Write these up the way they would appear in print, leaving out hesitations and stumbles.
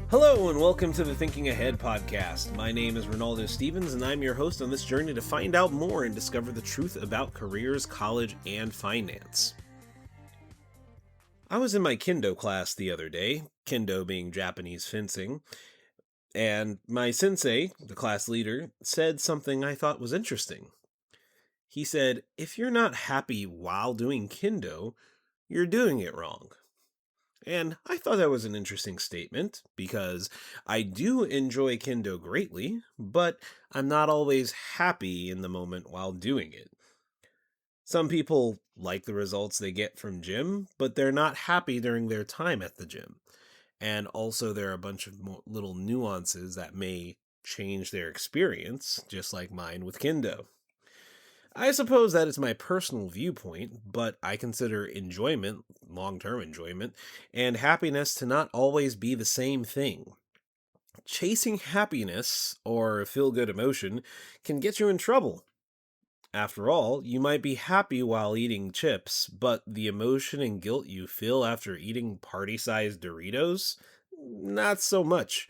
Hello and welcome to the Thinking Ahead podcast. My name is Ronaldo Stevens and I'm your host on this journey to find out more and discover the truth about careers, college, and finance. I was in my Kendo class the other day, Kendo being Japanese fencing, and my sensei, the class leader, said something I thought was interesting. He said, if you're not happy while doing Kendo, you're doing it wrong. And I thought that was an interesting statement because I do enjoy Kendo greatly, but I'm not always happy in the moment while doing it. Some people like the results they get from gym, but they're not happy during their time at the gym. And also there are a bunch of little nuances that may change their experience, just like mine with Kendo. I suppose that is my personal viewpoint, but I consider enjoyment, long-term enjoyment, and happiness to not always be the same thing. Chasing happiness, or feel-good emotion, can get you in trouble. After all, you might be happy while eating chips, but the emotion and guilt you feel after eating party-sized Doritos? Not so much,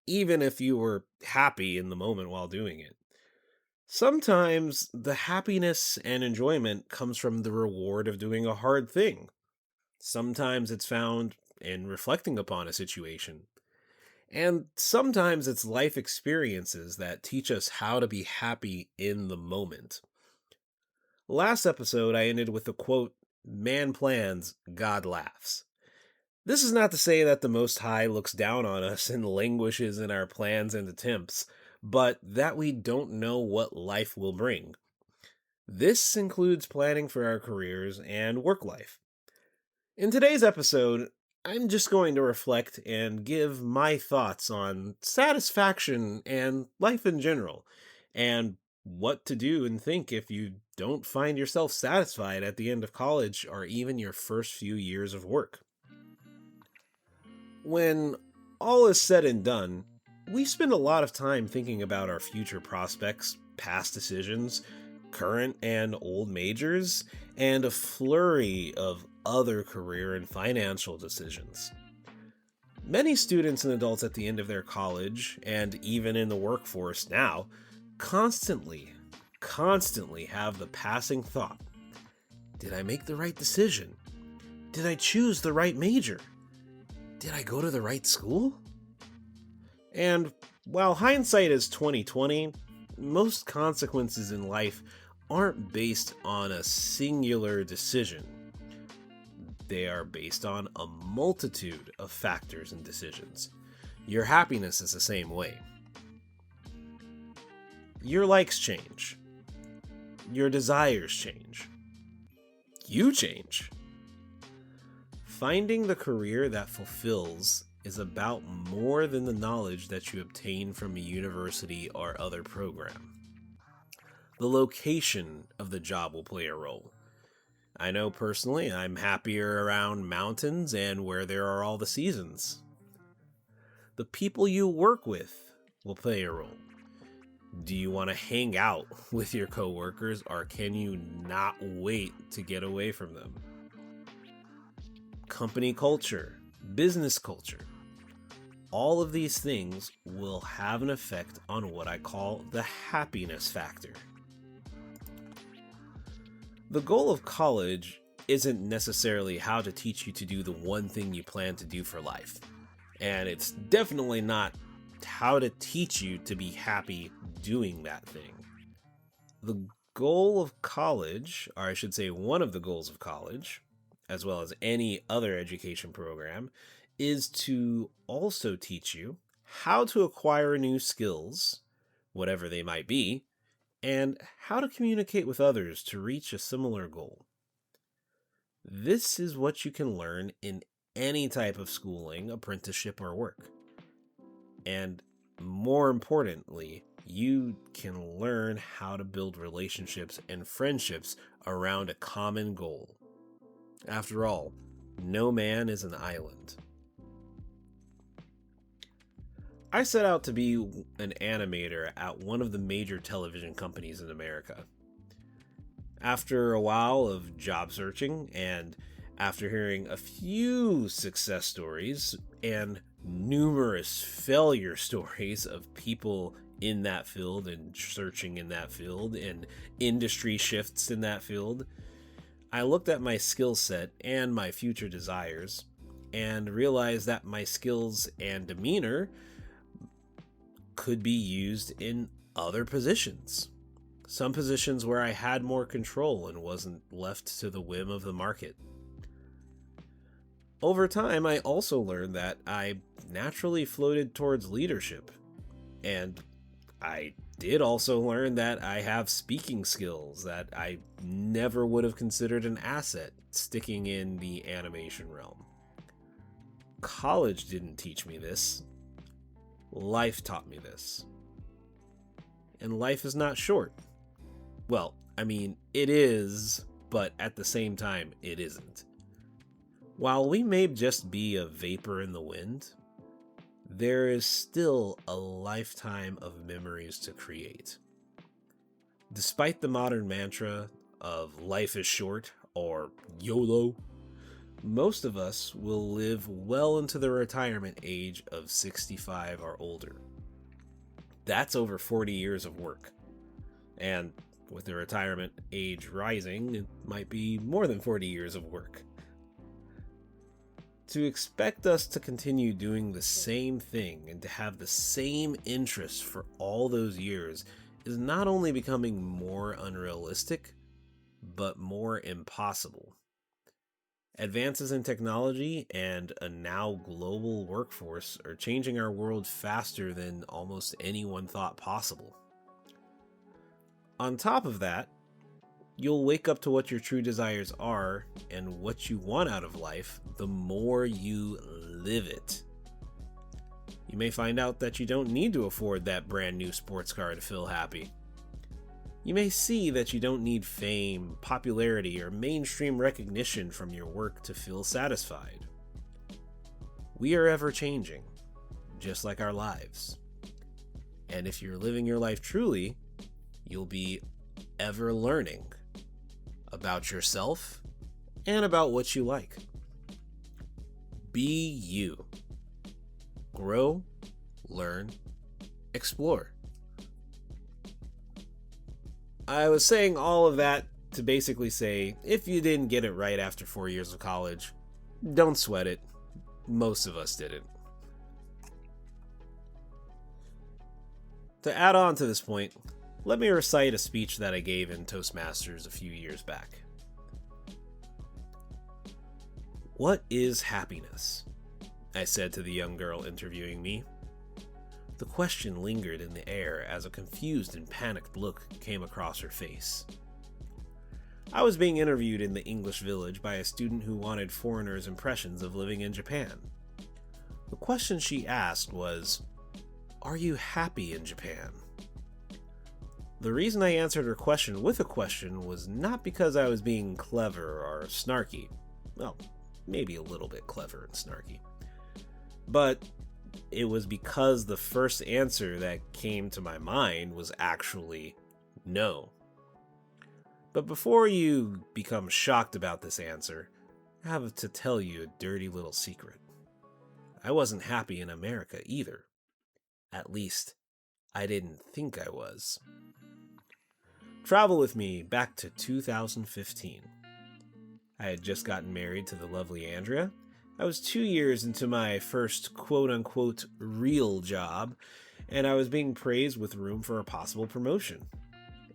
even if you were happy in the moment while doing it. Sometimes the happiness and enjoyment comes from the reward of doing a hard thing. Sometimes it's found in reflecting upon a situation. And sometimes it's life experiences that teach us how to be happy in the moment. Last episode, I ended with the quote, "Man plans, God laughs." This is not to say that the Most High looks down on us and languishes in our plans and attempts, but that we don't know what life will bring. This includes planning for our careers and work life. In today's episode, I'm just going to reflect and give my thoughts on satisfaction and life in general, and what to do and think if you don't find yourself satisfied at the end of college or even your first few years of work. When all is said and done, we spend a lot of time thinking about our future prospects, past decisions, current and old majors, and a flurry of other career and financial decisions. Many students and adults at the end of their college, and even in the workforce now, constantly have the passing thought, did I make the right decision? Did I choose the right major? Did I go to the right school? And while hindsight is 2020, most consequences in life aren't based on a singular decision. They are based on a multitude of factors and decisions. Your happiness is the same way. Your likes change. Your desires change. You change. Finding the career that fulfills is about more than the knowledge that you obtain from a university or other program. The location of the job will play a role. I know personally I'm happier around mountains and where there are all the seasons. The people you work with will play a role. Do you want to hang out with your coworkers, or can you not wait to get away from them? Company culture, business culture. All of these things will have an effect on what I call the happiness factor. The goal of college isn't necessarily how to teach you to do the one thing you plan to do for life. And it's definitely not how to teach you to be happy doing that thing. The goal of college, or I should say one of the goals of college, as well as any other education program, is to also teach you how to acquire new skills, whatever they might be, and how to communicate with others to reach a similar goal. This is what you can learn in any type of schooling, apprenticeship, or work. And more importantly, you can learn how to build relationships and friendships around a common goal. After all, no man is an island. I set out to be an animator at one of the major television companies in America. After a while of job searching, and after hearing a few success stories and numerous failure stories of people in that field and searching in that field and industry shifts in that field, I looked at my skill set and my future desires and realized that my skills and demeanor could be used in other positions. Some positions where I had more control and wasn't left to the whim of the market. Over time, I also learned that I naturally floated towards leadership. And I did also learn that I have speaking skills that I never would have considered an asset sticking in the animation realm. College didn't teach me this. Life taught me this. And life is not short. Well, I mean, it is, but at the same time, it isn't. While we may just be a vapor in the wind, there is still a lifetime of memories to create. Despite the modern mantra of life is short or YOLO, most of us will live well into the retirement age of 65 or older. That's over 40 years of work. And with the retirement age rising, it might be more than 40 years of work. To expect us to continue doing the same thing and to have the same interests for all those years is not only becoming more unrealistic, but more impossible. Advances in technology and a now global workforce are changing our world faster than almost anyone thought possible. On top of that, you'll wake up to what your true desires are and what you want out of life the more you live it. You may find out that you don't need to afford that brand new sports car to feel happy. You may see that you don't need fame, popularity, or mainstream recognition from your work to feel satisfied. We are ever changing, just like our lives. And if you're living your life truly, you'll be ever learning about yourself and about what you like. Be you. Grow, learn, explore. I was saying all of that to basically say, if you didn't get it right after 4 years of college, don't sweat it. Most of us didn't. To add on to this point, let me recite a speech that I gave in Toastmasters a few years back. "What is happiness?" I said to the young girl interviewing me. The question lingered in the air as a confused and panicked look came across her face. I was being interviewed in the English Village by a student who wanted foreigners' impressions of living in Japan. The question she asked was, "Are you happy in Japan?" The reason I answered her question with a question was not because I was being clever or snarky. Well, maybe a little bit clever and snarky. But it was because the first answer that came to my mind was actually no. But before you become shocked about this answer, I have to tell you a dirty little secret. I wasn't happy in America either. At least, I didn't think I was. Travel with me back to 2015. I had just gotten married to the lovely Andrea. I was 2 years into my first quote-unquote real job, and I was being praised with room for a possible promotion.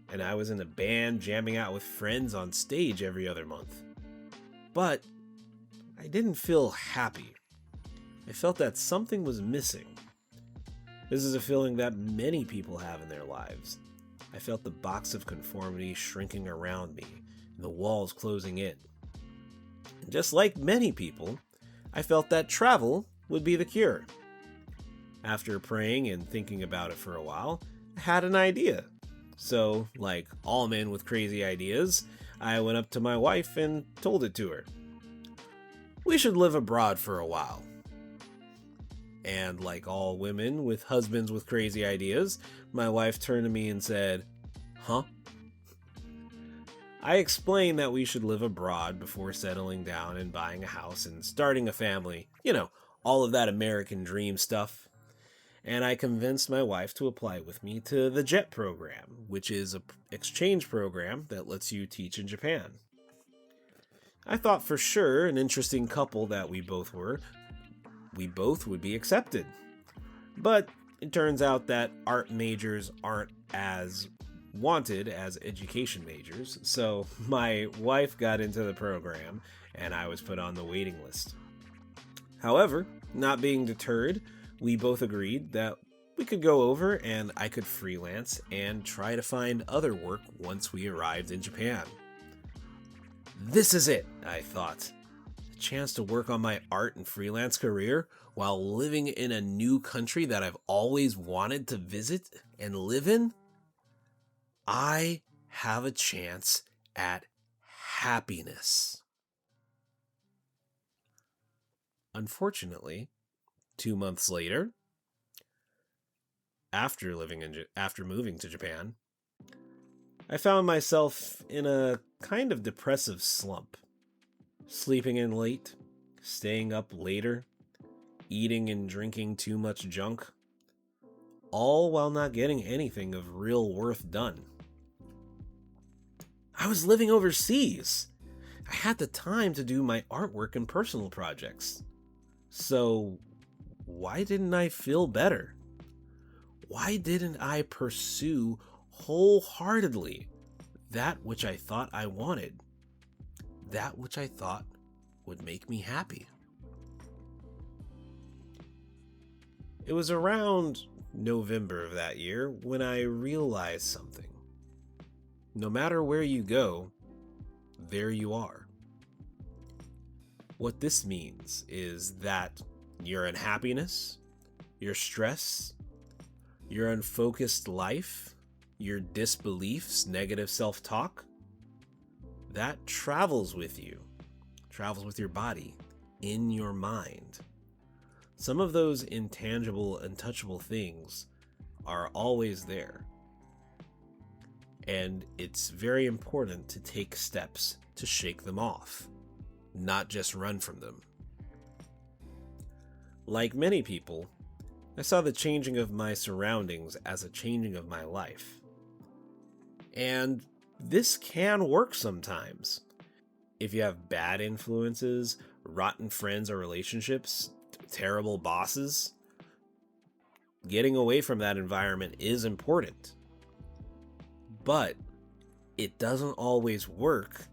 And I was in a band jamming out with friends on stage every other month. But I didn't feel happy. I felt that something was missing. This is a feeling that many people have in their lives. I felt the box of conformity shrinking around me, and the walls closing in. And just like many people, I felt that travel would be the cure. After praying and thinking about it for a while, I had an idea. So, like all men with crazy ideas, I went up to my wife and told it to her. We should live abroad for a while. And like all women with husbands with crazy ideas, my wife turned to me and said, "Huh?" I explained that we should live abroad before settling down and buying a house and starting a family. all of that American dream stuff. And I convinced my wife to apply with me to the JET program, which is an exchange program that lets you teach in Japan. I thought for sure, an interesting couple that we both would be accepted. But it turns out that art majors aren't as wanted as education majors, so my wife got into the program and I was put on the waiting list. However, not being deterred, we both agreed that we could go over and I could freelance and try to find other work once we arrived in Japan. This is it, I thought. A chance to work on my art and freelance career while living in a new country that I've always wanted to visit and live in. I have a chance at happiness. Unfortunately, 2 months later, after moving to Japan, I found myself in a kind of depressive slump. Sleeping in late, staying up later, eating and drinking too much junk, all while not getting anything of real worth done. I was living overseas. I had the time to do my artwork and personal projects. So, why didn't I feel better? Why didn't I pursue wholeheartedly that which I thought I wanted? That which I thought would make me happy? It was around November of that year when I realized something. No matter where you go, there you are. What this means is that your unhappiness, your stress, your unfocused life, your disbeliefs, negative self-talk, that travels with you, travels with your body, in your mind. Some of those intangible, untouchable things are always there. And it's very important to take steps to shake them off, not just run from them. Like many people, I saw the changing of my surroundings as a changing of my life. And this can work sometimes. If you have bad influences, rotten friends or relationships, terrible bosses, getting away from that environment is important. But it doesn't always work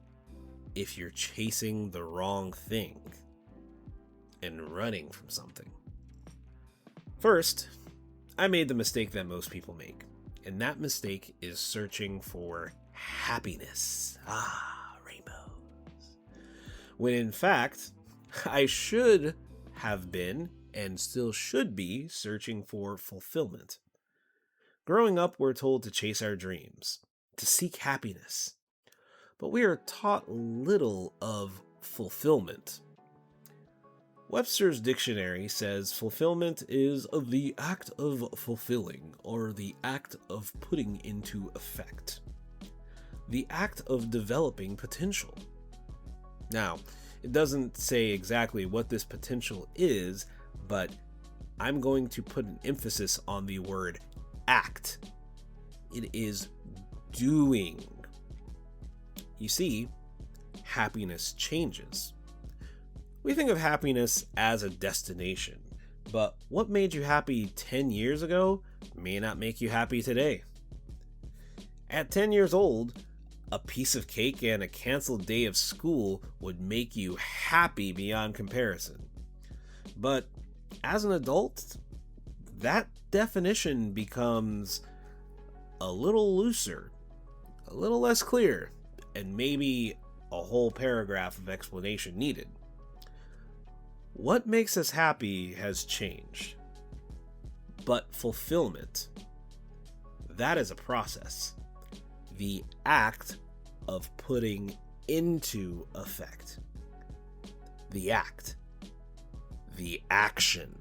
if you're chasing the wrong thing and running from something. First, I made the mistake that most people make, and that mistake is searching for happiness. Rainbows. When in fact, I should have been, and still should be, searching for fulfillment. Growing up, we're told to chase our dreams, to seek happiness, but we are taught little of fulfillment. Webster's dictionary says fulfillment is the act of fulfilling, or the act of putting into effect, the act of developing potential. Now, it doesn't say exactly what this potential is, but I'm going to put an emphasis on the word act. It is doing. You see, happiness changes. We think of happiness as a destination, but what made you happy 10 years ago may not make you happy today. At 10 years old, a piece of cake and a canceled day of school would make you happy beyond comparison. But as an adult, that definition becomes a little looser, a little less clear, and maybe a whole paragraph of explanation needed. What makes us happy has changed, but fulfillment, that is a process. The act of putting into effect. The act. The action.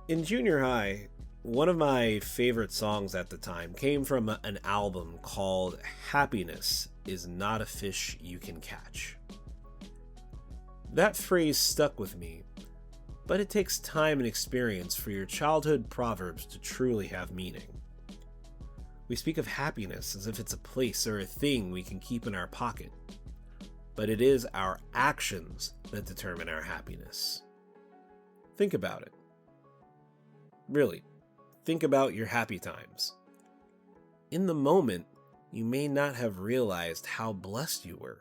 In junior high, one of my favorite songs at the time came from an album called Happiness Is Not a Fish You Can Catch. That phrase stuck with me, but it takes time and experience for your childhood proverbs to truly have meaning. We speak of happiness as if it's a place or a thing we can keep in our pocket, but it is our actions that determine our happiness. Think about it. Really, think about your happy times. In the moment, you may not have realized how blessed you were.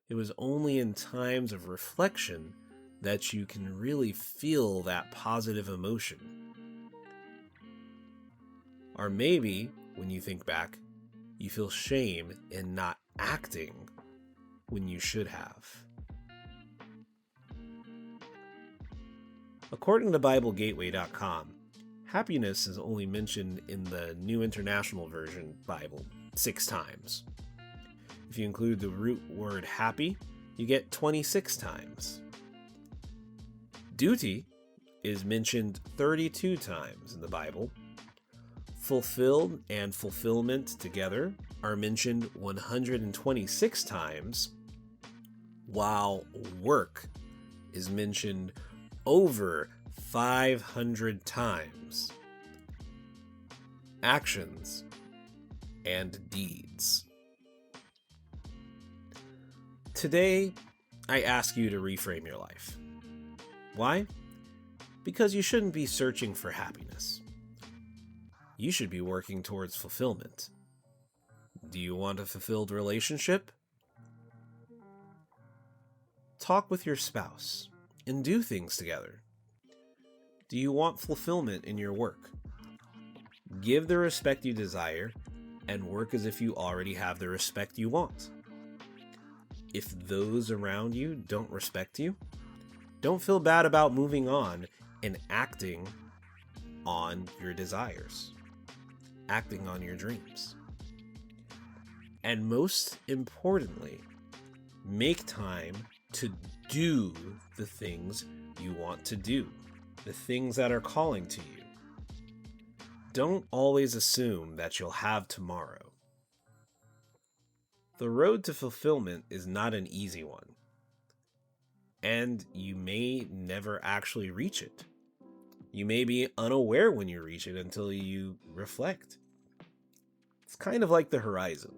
It was only in times of reflection that you can really feel that positive emotion. Or maybe, when you think back, you feel shame in not acting when you should have. According to BibleGateway.com, happiness is only mentioned in the New International Version Bible 6 times. If you include the root word happy, you get 26 times. Duty is mentioned 32 times in the Bible. Fulfilled and fulfillment together are mentioned 126 times, while work is mentioned over 500 times. Actions and deeds. Today, I ask you to reframe your life. Why? Because you shouldn't be searching for happiness. You should be working towards fulfillment. Do you want a fulfilled relationship? Talk with your spouse and do things together. Do you want fulfillment in your work? Give the respect you desire and work as if you already have the respect you want. If those around you don't respect you, don't feel bad about moving on and acting on your desires, acting on your dreams. And most importantly, make time to do the things you want to do, the things that are calling to you. Don't always assume that you'll have tomorrow. The road to fulfillment is not an easy one, and you may never actually reach it. You may be unaware when you reach it until you reflect. It's kind of like the horizon.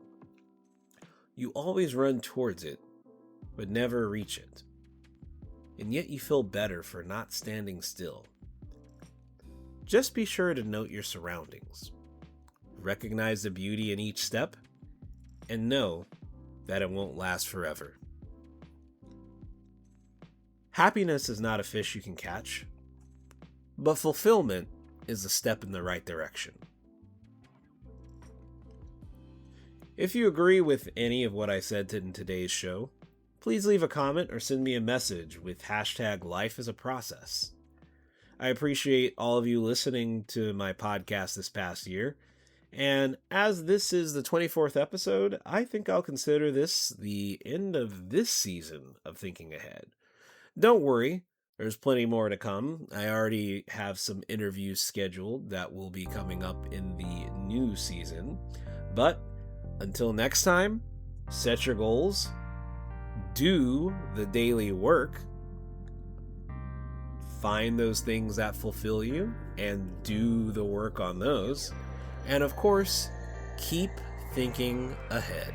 You always run towards it, but never reach it. And yet you feel better for not standing still. Just be sure to note your surroundings. Recognize the beauty in each step, and know that it won't last forever. Happiness is not a fish you can catch, but fulfillment is a step in the right direction. If you agree with any of what I said in today's show, please leave a comment or send me a message with #LifeIsAProcess. I appreciate all of you listening to my podcast this past year, and as this is the 24th episode, I think I'll consider this the end of this season of Thinking Ahead. Don't worry, there's plenty more to come. I already have some interviews scheduled that will be coming up in the new season. But until next time, set your goals, do the daily work, find those things that fulfill you, and do the work on those. And of course, keep thinking ahead.